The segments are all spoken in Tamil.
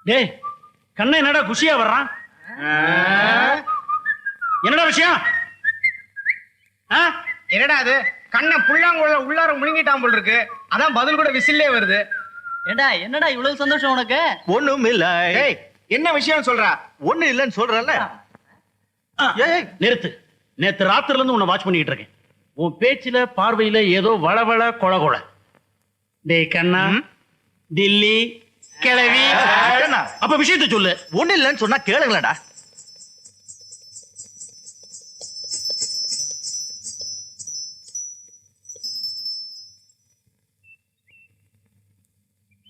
டேய் கண்ணை என்னடா குஷியா வர்றான்? என்னடா விஷயம்? என்னடா அது? கண்ணை புல்லாங்குழல உள்ளார முழுங்கிட்டான் போல் இருக்கு. அதான் பதில் கூட விசில்லே வருது. ஏண்டா என்னடா இவ்வளவு சந்தோஷம் உனக்கு? ஒண்ணும் இல்ல. என்ன விஷயம் சொல்றா? ஒண்ணு இல்லன்னு சொல்றல. நிறுத்து. நேத்து ராத்திரில இருந்து உன்னை வாட்ச் பண்ணிட்டு இருக்கேன். உன் பேச்சுல பார்வையில ஏதோ வளவள கொள. டேய் கண்ணா, டில்லி கிளவி, அப்ப விஷயத்தை சொல்லு. ஒண்ணு இல்லன்னு சொன்னா கேளுங்களடா.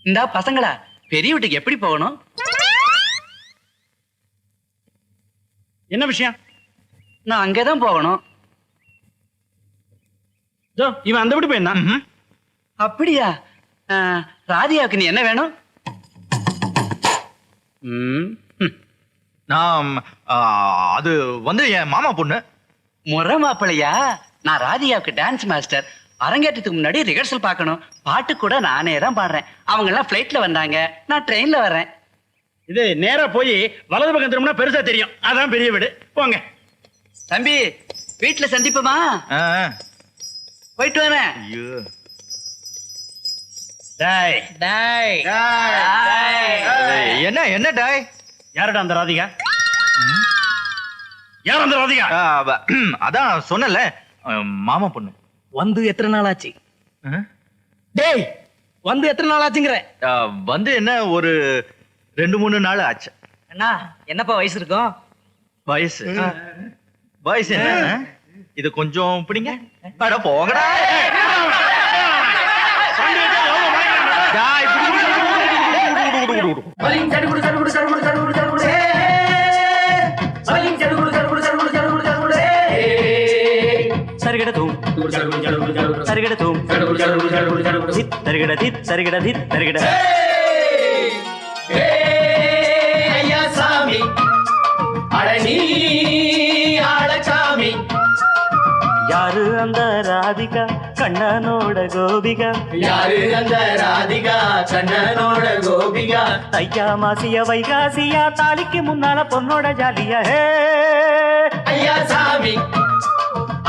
இந்தா பசங்களா, பெரிய வீட்டுக்கு எப்படி போகணும்? என்ன விஷயம்? நான் அங்கேதான் போகணும். இவன் அந்த வீட்டு போயிருந்தான். அப்படியா? ராதியாவுக்கு நீ என்ன வேணும்? நான் அது வந்து என் மாமா பொண்ணு. முறை மாப்பிள்ளையா? நான் ராதியாவுக்கு டான்ஸ் மாஸ்டர். அரங்கேற்றத்துக்கு முன்னாடி ரிஹர்சல் பார்க்கணும். பாட்டு கூட நானே தான் பாடுறேன். அவங்க எல்லாம் பிளைட்ல வந்தாங்க, நான் ட்ரெயின்ல வர்றேன். இது நேரா போய் வலது பக்கம் திரும்பினா பெருசா தெரியும். அதான் பெரிய வீடு. போங்க தம்பி, வீட்டுல சந்திப்போமா? போயிட்டு வரேன். என்ன என்ன டாய்? யாருடா அந்த ராதிகா? யார் அந்த ராதிகா? அதான் சொன்னல, மாமா பொண்ணு. வந்து எத்தனை நாள் ஆச்சு? டேய், வந்து எத்தனை நாள் ஆச்சுங்கிற? வந்து என்ன ஒரு 2-3 நாள் ஆச்சு. அண்ணா, என்னப்பா வயசு இருக்கும்? வயசு வயசு என்ன? இது கொஞ்சம் பிடிங்க. அட போங்கடா. சரிகடதும் சரிகடதும் சரிகட தித் சரிகட தித் சரிகட. ஐயா சாமி அழனி ஆளசாமி. யாரு அந்த ராதிகா கண்ணனோட கோபிகா? யாரு அந்த ராதிகா கண்ணனோட கோபிகா? ஐயா மாசியா வைகாசியா, தாலிக்கு முன்னால பொண்ணோட ஜாலியா. ஐயா சாமி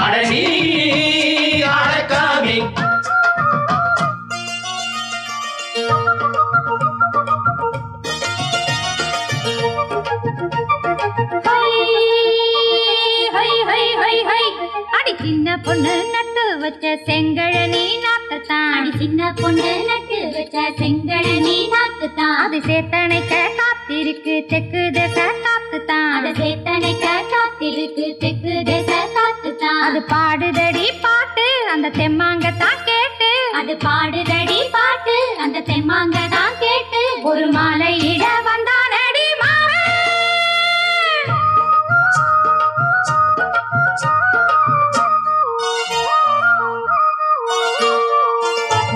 அழனி ஆளகாமி. அடி சின்ன பொண்ணு நட்டு வச்ச செங்கழனி நாத்துத்தான். அடி சின்ன பொண்ணு நட்டு வச்ச செங்கழனி நாத்துத்தான். அது சேத்தனைக்க காத்திருக்கு தெற்கு தேச காத்துத்தான். அது சேத்தனைக்க காத்திருக்கு தெற்கு தேச காத்துத்தான். அது பாடுதடி பாட்டு அந்த தெம்மாங்கத்தான் கேட்டு. அது பாடுதடி பாட்டு அந்த தெம்மாங்கதான் கேட்டு. ஒரு மாலை இட வந்தானடி மாவே.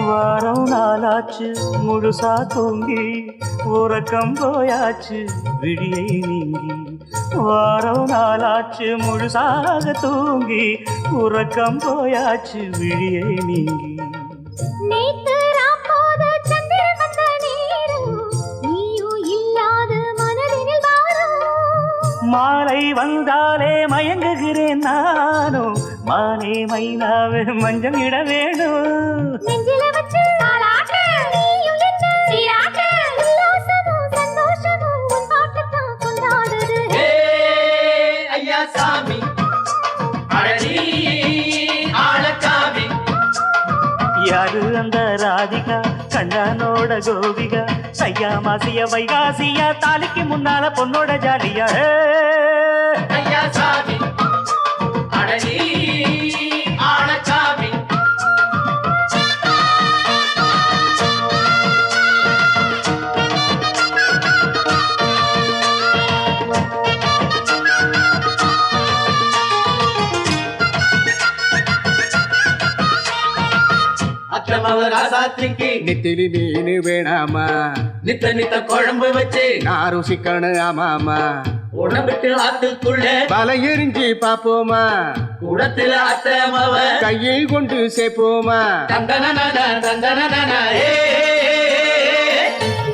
வாரம் நாளாச்சு முழுசா தூங்கி உறக்கம் போயாச்சு விடியை நீங்கி. வாரம் நாளாச்சு முழுசாக தூங்கி உறக்கம் போயாச்சு விடியை நீங்கி. நேத்து ராப்போது சந்திரன் வந்த நேரம் நீயும் இல்லாத மனதினில் வாரம். மாலை வந்தாலே மயங்குகிறேன் நானும். மானே மைனாவே மஞ்சம் இட வேணும். நெஞ்சில வச்சு தாலாட்டு நீயும் என்ன சீராட்டு. உல்லாசமும் சந்தோஷமும் உன் பாட்டுத்தான் கொண்டாடுது. ஐயா சாமி அழனி ஆளகாமி. யாரு அந்த ராதிகா கண்ணனோட கோபிகா? ஐயா மாசியா வைகாசியா, தாலிக்கு முன்னால பொண்ணோட ஜாலியா. ஐயா சாமி அழனி ஆளகாமி. அத்தமவ ராசாத்திக்கு நெத்திலி மீன் வேணாமா? நித்த நித்த குழம்பு வச்சு நான் ருசிக்கணும். ஆமாமா. உடம்பிட்டு ஆத்துக்குள்ள பல எரிஞ்சு பாப்போமா? குடத்துல அத்தமவ கையில் கொண்டு சேர்ப்போமா? தந்தன தந்தன.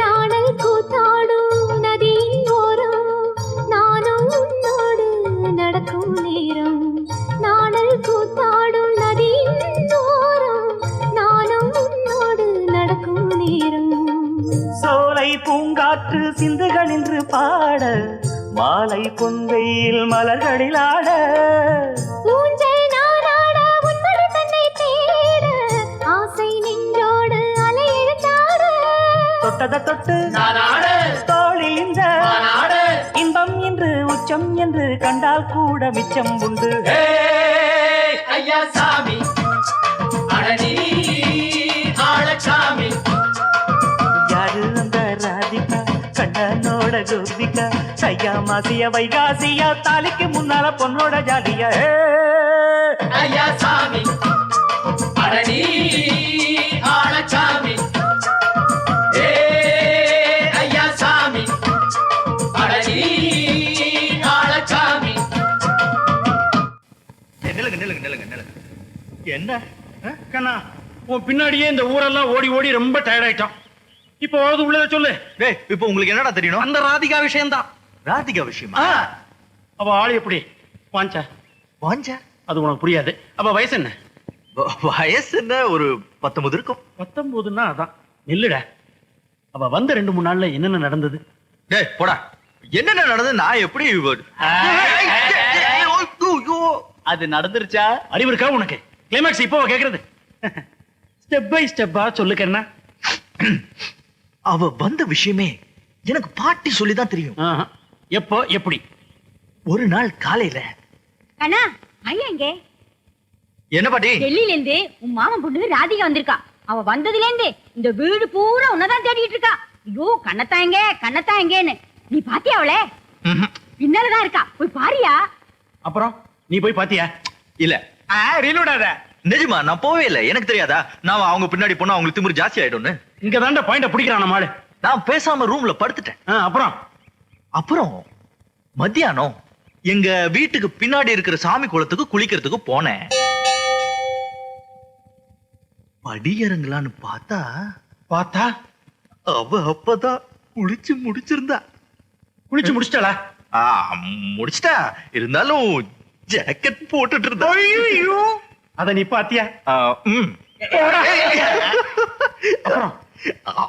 நாடல் கூத்தாடும் காற்று சிந்துகள் என்று பாட மாலை பொன்வெயில் மலர்களில் ஆட ஊஞ்சல் நானாட உன்மடி தன்னை தேட ஆசை நெஞ்சோடு அலையெழுந்தாட தொட்டத தொட்டு நானாடு தோளில் இந்த நானாடு இன்பம் என்று உச்சம் என்று கண்டால் கூட மிச்சம் உண்டு ஏய் ஐயா சாமி அடனி ஆளச்சாமி யாரு அந்த ராதிகா கண்ணனோட கோபிகா சையா மாசிய வைகாசியா தாலிக்கு முன்னால பொண்ணோட ஜாதியா ஐயா சாமி அடனி ஆளச்சாமி ஏய் ஐயா சாமி அடனி ஆளச்சாமி நில்லுங்க என்ன கண்ணா உன் பின்னாடியே இந்த ஊரெல்லாம் ஓடி ஓடி ரொம்ப டயர்ட் ஆயிட்டோம். இப்போ உள்ளத சொல்லு. டேய் இப்போ உங்களுக்கு என்னடா தெரியணும்? அந்த ராதிகா விஷயம்தான். ராதிகா விஷயமா? அவ ஆளு எப்படி வாஞ்சா வாஞ்சா அது உனக்கு புரியாது. அப்ப வயசு என்ன? வயசு என்ன ஒரு 19 இருக்கும். 19ன்னா அதான் நெல்லுடா. அவ வந்த 2-3 நாள்ல என்னென்ன நடந்தது? டேய் போடா, என்னென்ன நடந்தது நான் எப்படி அது நடந்துருச்சா? அறிவு இருக்கா உனக்கு? கிளைமாக்ஸ் இப்போ கேக்குறது. ஸ்டெப் பை ஸ்டெப்பா சொல்லுக்கண்ணா. அவ வந்த விஷயமே எனக்கு பாட்டி சொல்லிதான் தெரியும். எப்போ எப்படி? ஒரு நாள் காலையில. அண்ணா ஐயா இங்கே என்ன பாட்டி? டெல்லியில இருந்து உன் மாமன் பொண்ணு ராதிகா வந்திருக்கா. அவ வந்ததுல இருந்து இந்த வீடு பூரா உன்னதான் தேடிட்டு இருக்கா. ஐயோ கண்ணத்தாயங்கன்னு நீ பாத்தியா அவளே? பின்னாலதான் இருக்கா, போய் பாரியா. அப்புறம் நீ போய் பாத்தியா? இல்ல ரீலோடாத. நிஜமா நான் போவே இல்ல. எனக்கு தெரியாதா நான் அவங்க பின்னாடி போனா அவங்களுக்கு திமிரு ஜாஸ்தி ஆயிடும்னு? இங்க தாண்ட பாயிண்ட பிடிக்கிறான் நம்மாளு. நான் பேசாம ரூம்ல படுத்துட்டேன். அப்புறம் மத்தியானம் எங்க வீட்டுக்கு பின்னாடி இருக்கிற சாமி குளத்துக்கு குளிக்கிறதுக்கு போனேன். படியறங்களான்னு பார்த்தா அவ அப்பதான் குளிச்சு முடிச்சிருந்தா. குளிச்சு முடிச்சிட்டாளா? முடிச்சிட்டா, இருந்தாலும் ஜாக்கெட் போட்டுட்டு இருந்தா. அத நீ பாத்தியா?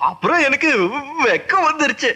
அப்புறம் எனக்கு வெக்கம் வந்துருச்சு.